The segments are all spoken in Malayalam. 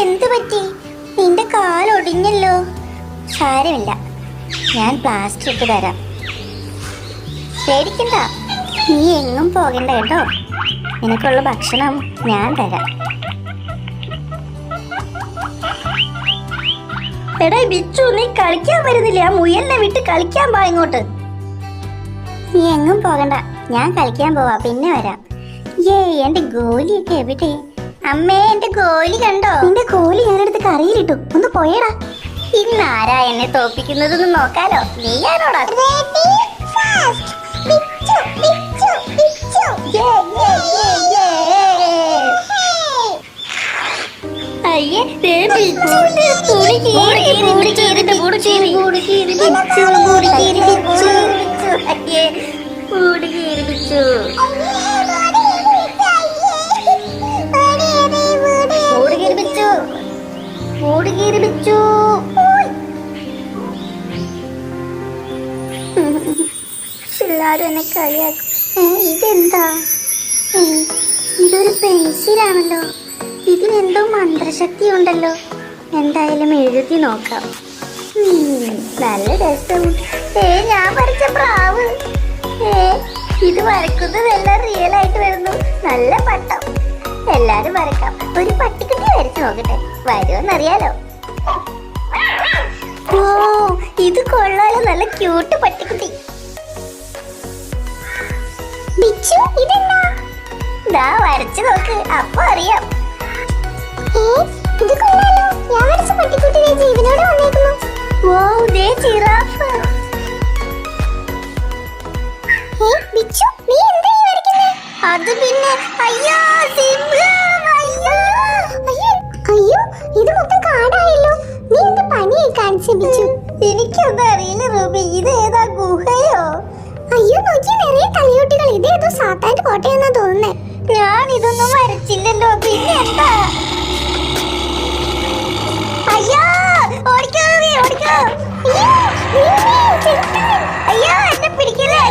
എന്തു പറ്റി? നിന്റെ കാലൊടിഞ്ഞല്ലോ. സാരമില്ല, ഞാൻ പ്ലാസ്റ്റർ ഇട്ട് തരാം. പേടിക്കണ്ട, നീ എങ്ങും പോകണ്ട കേട്ടോ. നിനക്കുള്ള ഭക്ഷണം ഞാൻ തരാം. എടാ ബിച്ചു, നീ കളിക്കാൻ വരുന്നില്ല? ആ മുയലിനെ വിട്ട് കളിക്കാൻ പോ ഇങ്ങോട്ട്. നീ എങ്ങും പോകണ്ട, ഞാൻ കളിക്കാൻ പോവാ, പിന്നെ വരാം. എന്റെ ഗോലിയൊക്കെ എവിടെ? അമ്മേ, എന്റെ ഗോലി കണ്ടോ? നിന്റെ ഗോലി ഞാനെടുത്ത് കറിയിലിട്ടു. ഒന്ന് പോയേടാ. ഇന്നാരാ എന്നെ തോപ്പിക്കുന്നതെന്ന് നോക്കാലോ. നീയാണോടാ? അയ്യേ, എല്ലാരും എന്നെ കളിയാക്കും. ഇതെന്താ? ഇതൊരു പെൻസിലാണല്ലോ. ഇതിനെന്തോ മന്ത്രശക്തി ഉണ്ടല്ലോ. എന്തായാലും എഴുതി നോക്കാം. നല്ല രസം. ഞാൻ വരച്ച പ്രാവ്. ഇത് വരക്കുന്നതെല്ലാം റിയൽ ആയിട്ട് വരുന്നു. നല്ല പട്ടം. എല്ലാരും വരക്കാം. ഒരു പട്ടിക്കുട്ടി വരച്ചു നോക്കട്ടെ, വരുമെന്നറിയാലോ. ഓ, ഇത് കൊള്ളാലോ. നല്ല ക്യൂട്ട് പട്ടിക്കുട്ടി. ബിച്ചു, ഇതെന്നാ? ദാ വരച്ചു നോക്ക്, അപ്പൊ അറിയാം. ഇത് കൊള്ളാലോ. ഞാൻ വരച്ച പട്ടിക്കുട്ടി ജീവനോടെ വന്നേക്കുന്നു. വൗ, ദേ ജിറാഫ്. ബിച്ചു, നീ എന്താ ഈ വരയ്ക്കുന്നേ? അത് പിന്നെ അയ്യോ, സിംഹം. അയ്യോ, ഇത് മൊത്തം കാടായല്ലോ. നീ എന്താ പനിയായി കാണിച്ചേ ബിച്ചു? എനിക്കൊന്നും അറിയില്ല റൂബി. ഇത് ഏതാ, ഗുഹയോ? അയ്യോ, നോക്കി നിറയെ തലയോട്ടികൾ. ഇതേതോ സാത്താന്റെ കോട്ടയെന്നാ തോന്നുന്നേ. ഞാൻ ഇതൊന്നും വരച്ചില്ലല്ലോ. പിന്നെ എന്താ? അയ്യോ, ഓടിക്കോ ഓടിക്കോ. അയ്യോ, എന്നെ പിടിക്കല്ലേ.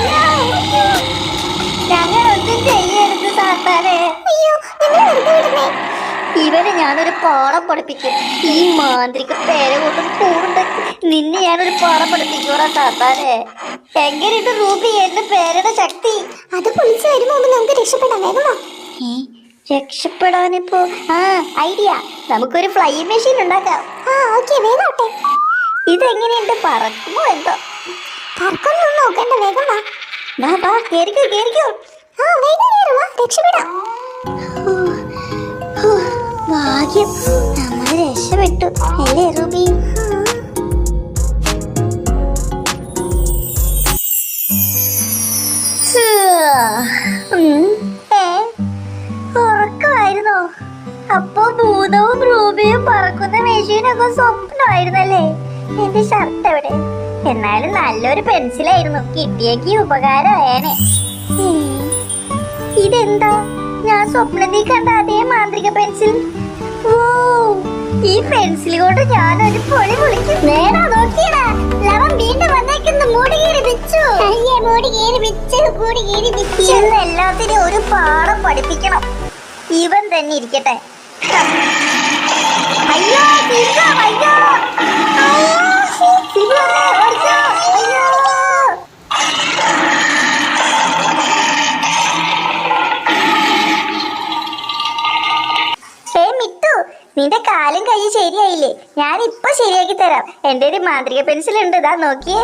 ഞങ്ങളൊന്നും ചെയ്യരുത് സാത്താനെ. അയ്യോ, ഇവരെ ഞാനൊരു പാഠം പഠിപ്പിക്കും. ഈ മാന്ത്രിക പേരെ കൊണ്ടും കൂടുണ്ടെങ്കിൽ നിന്നെ ഞാനൊരു പാഠം പഠിപ്പിക്കൂടാ സാത്താനെ. എങ്ങനെയുണ്ട് റൂബി എന്റെ പേരുടെ ശക്തി? അത് പൊളിച്ചു വരുമ്പോ നമുക്ക് രക്ഷപ്പെടാൻ. വേഗമാ. രക്ഷപ്പെടാനിപ്പോ ഐഡിയ. നമുക്കൊരു ഫ്ലൈ മെഷീൻ ഉണ്ടാക്കാം. ഇതെങ്ങനെയുണ്ട്, പറക്കുമോ എന്തോ? പറക്കൊന്നും നോക്കണ്ട, വേഗം വാ. കേറിക്കോ കേറിക്കോ. രക്ഷപ്പെടാം. ഭാഗ്യം, നമ്മൾ രക്ഷപ്പെട്ടു അല്ലേ റൂബി? ഉറക്കമായിരുന്നോ? അപ്പൊ ഭൂതവും റൂബിയും പറക്കുന്ന മെഷീനൊക്കെ സ്വപ്നമായിരുന്നല്ലേ? എന്റെ ഷർട്ട് എവിടെ? എന്നാലും നല്ലൊരു പെൻസിലായിരുന്നു. കിട്ടിയേക്ക് ഉപകാരമായേനെ. ഇതെന്താ? ഞാൻ സ്വപ്നത്തിൽ കണ്ട അതേ മാന്ത്രിക പെൻസിൽ. ഓ, ഈ പെൻസിൽ കൊണ്ട് ഞാനൊരു പൊളി പൊളിക്കും. നേടാ, നോക്കിയടാ, ലവൻ വീണ്ടും വന്നേക്കുന്നു. എല്ലാത്തിനും ഒരു പാഠം പഠിപ്പിക്കണം. ഇവൻ തന്നെ ഇരിക്കട്ടെ. അയ്യോ, അയ്യോ, അയ്യോ. നിന്റെ കാലും കൈ ശരിയായില്ലേ? ഞാൻ ഇപ്പൊ ശരിയാക്കി തരാം. എന്റെ ഒരു മാന്ത്രിക പെൻസിൽ ഉണ്ട്, ഇതാ നോക്കിയേ.